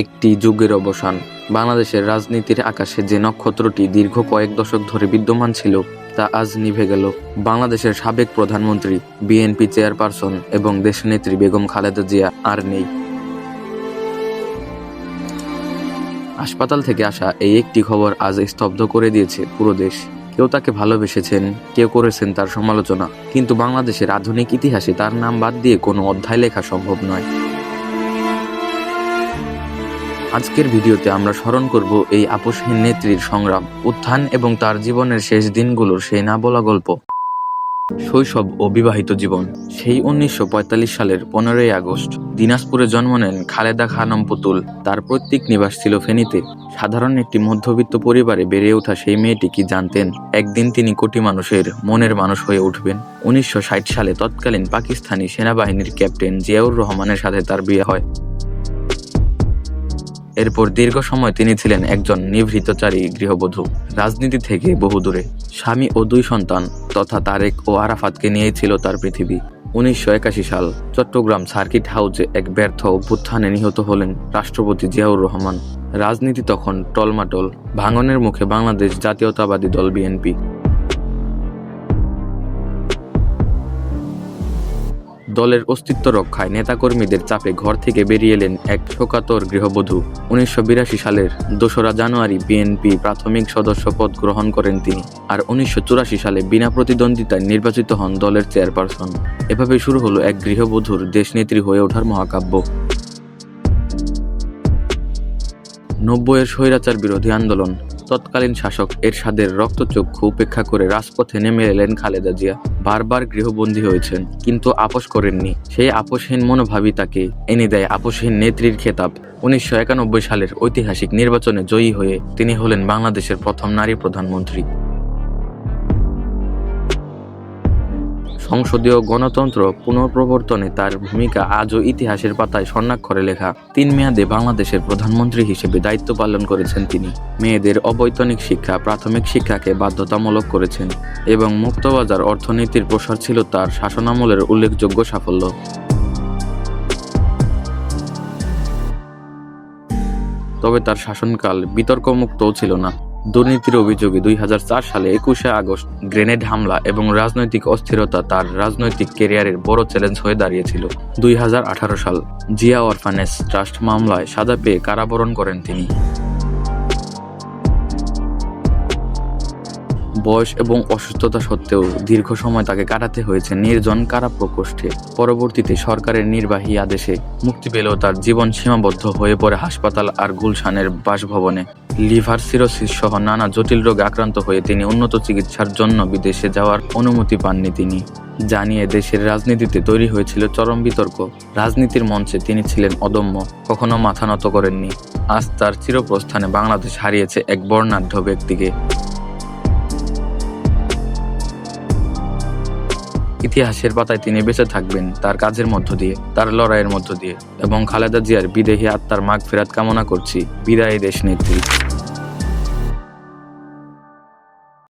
একটি যুগের অবসান। বাংলাদেশের রাজনীতির আকাশে যে নক্ষত্রটি দীর্ঘ কয়েক দশক ধরে বিদ্যমান ছিল তা আজ নিভে গেল। বাংলাদেশের সাবেক প্রধানমন্ত্রী, বিএনপি চেয়ারপারসন এবং দেশনেত্রী বেগম খালেদা জিয়া আর নেই। হাসপাতাল থেকে আসা এই একটি খবর আজ স্তব্ধ করে দিয়েছে পুরো দেশ। কেউ তাকে ভালোবেসেছেন, কেউ করেছেন তার সমালোচনা, কিন্তু বাংলাদেশের আধুনিক ইতিহাসে তার নাম বাদ দিয়ে কোনো অধ্যায় লেখা সম্ভব নয়। আজকের ভিডিওতে আমরা স্মরণ করব এই আপোষহীন নেত্রীর সংগ্রাম, উত্থান এবং তার জীবনের শেষ দিনগুলোর সেই না বলা গল্প। শৈশব ও বিবাহিত জীবন। সেই 1945 সালের 15ই আগস্ট দিনাজপুরে জন্ম নেন খালেদা খানম পুতুল। তার পৈতৃক নিবাস ছিল ফেনীতে। সাধারণ একটি মধ্যবিত্ত পরিবারে বেড়ে ওঠা সেই মেয়েটি কি জানতেন একদিন তিনি কোটি মানুষের মনের মানুষ হয়ে উঠবেন। 1960 সালে তৎকালীন পাকিস্তানি সেনাবাহিনীর ক্যাপ্টেন জিয়াউর রহমানের সাথে তার বিয়ে হয়। এরপর দীর্ঘ সময় তিনি ছিলেন একজন নিভৃতচারী গৃহবধূ, রাজনীতি থেকে বহুদূরে। স্বামী ও 2 সন্তান তথা তারেক ও আরাফাতকে নিয়েই ছিল তার পৃথিবী। 1981 সাল চট্টগ্রাম সার্কিট হাউসে এক ব্যর্থ অভ্যুত্থানে নিহত হলেন রাষ্ট্রপতি জিয়াউর রহমান। রাজনীতি তখন টলমাটল, ভাঙনের মুখে বাংলাদেশ জাতীয়তাবাদী দল বিএনপি। দলের অস্তিত্ব রক্ষায় নেতাকর্মীদের চাপে ঘর থেকে বেরিয়ে এলেন এক শোকাতুর গৃহবধূ। 1982 সালের 2রা জানুয়ারি বিএনপি প্রাথমিক সদস্য পদ গ্রহণ করেন তিনি, আর 1984 সালে বিনা প্রতিদ্বন্দ্বিতায় নির্বাচিত হন দলের চেয়ারপারসন। এভাবে শুরু হলো এক গৃহবধূর দেশনেত্রী হয়ে ওঠার মহাকাব্য। 90-এর স্বৈরাচার বিরোধী আন্দোলন। তৎকালীন শাসক এরশাদের রক্তচক্ষু উপেক্ষা করে রাজপথে নেমে এলেন খালেদা জিয়া। বারবার গৃহবন্দী হয়েছেন, কিন্তু আপোষ করেননি। সেই আপোষহীন মনোভাবই তাকে এনে দেয় আপোষহীন নেত্রীর খেতাব। 1991 সালের ঐতিহাসিক নির্বাচনে জয়ী হয়ে তিনি হলেন বাংলাদেশের প্রথম নারী প্রধানমন্ত্রী। সংসদীয় গণতন্ত্র পুনঃপ্রবর্তনে তার ভূমিকা আজও ইতিহাসের পাতায় স্বর্ণাক্ষরে লেখা। 3 মেয়াদে বাংলাদেশের প্রধানমন্ত্রী হিসেবে দায়িত্ব পালন করেছেন তিনি। মেয়েদের অবৈতনিক শিক্ষা, প্রাথমিক শিক্ষাকে বাধ্যতামূলক করেছেন এবং মুক্তবাজার অর্থনীতির প্রসার ছিল তার শাসনামলের উল্লেখযোগ্য সাফল্য। তবে তার শাসনকাল বিতর্কমুক্তও ছিল না। দুর্নীতির অভিযোগে 2004 সালে 21শে আগস্ট গ্রেনেড হামলা এবং রাজনৈতিক অস্থিরতা তার রাজনৈতিক ক্যারিয়ারের বড় চ্যালেঞ্জ হয়ে দাঁড়িয়েছিল। 2018 সাল জিয়া অরফানেজ ট্রাস্ট মামলায় সাজা পেয়ে কারাবরণ করেন তিনি। বয়স এবং অসুস্থতা সত্ত্বেও দীর্ঘ সময় তাকে কাটাতে হয়েছে নির্জন কারা প্রকোষ্ঠে। পরবর্তীতে সরকারের নির্বাহী আদেশে মুক্তি পেলেও তার জীবন সীমাবদ্ধ হয়ে পড়ে হাসপাতাল আর গুলশানের বাসভবনে। লিভার সিরোসিস সহ নানা জটিল রোগে আক্রান্ত হয়ে তিনি উন্নত চিকিৎসার জন্য বিদেশে যাওয়ার অনুমতি পাননি। তিনি জানিয়ে দেশের রাজনীতিতে তৈরি হয়েছিল চরম বিতর্ক। রাজনীতির মঞ্চে তিনি ছিলেন অদম্য, কখনো মাথা নত করেননি। আজ তার চিরপ্রস্থানে বাংলাদেশ হারিয়েছে এক বর্ণাঢ্য ব্যক্তিকে। ইতিহাসের পাতায় তিনি বেঁচে থাকবেন তার কাজের মধ্য দিয়ে, তার লড়াইয়ের মধ্য দিয়ে। এবং খালেদা জিয়ার বিদেহী আত্মার মাগফিরাত কামনা করছি। বিদায়ী দেশনেত্রী।